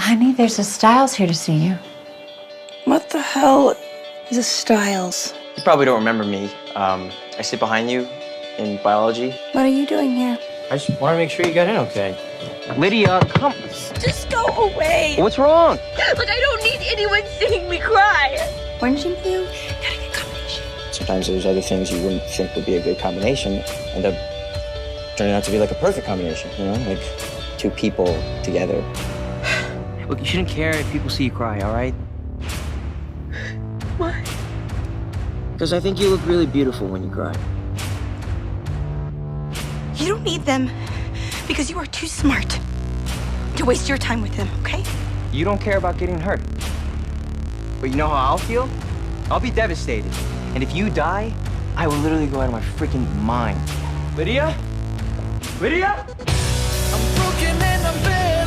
Honey, there's a Stiles here to see you. What the hell is a Stiles? You probably don't remember me. I sit behind you in biology. What are you doing here? I just want to make sure you got in okay. Lydia, come. Just go away. What's wrong? Like, I don't need anyone seeing me cry. Orange and blue, not a good combination. Sometimes there's other things you wouldn't think would be a good combination end up turning out to be like a perfect combination, you know? Like two people together. Look, you shouldn't care if people see you cry, all right? Why? Because I think you look really beautiful when you cry. You don't need them because you are too smart to waste your time with them, okay? You don't care about getting hurt. But you know how I'll feel? I'll be devastated. And if you die, I will literally go out of my freaking mind. Lydia? Lydia? I'm broken and I'm bare.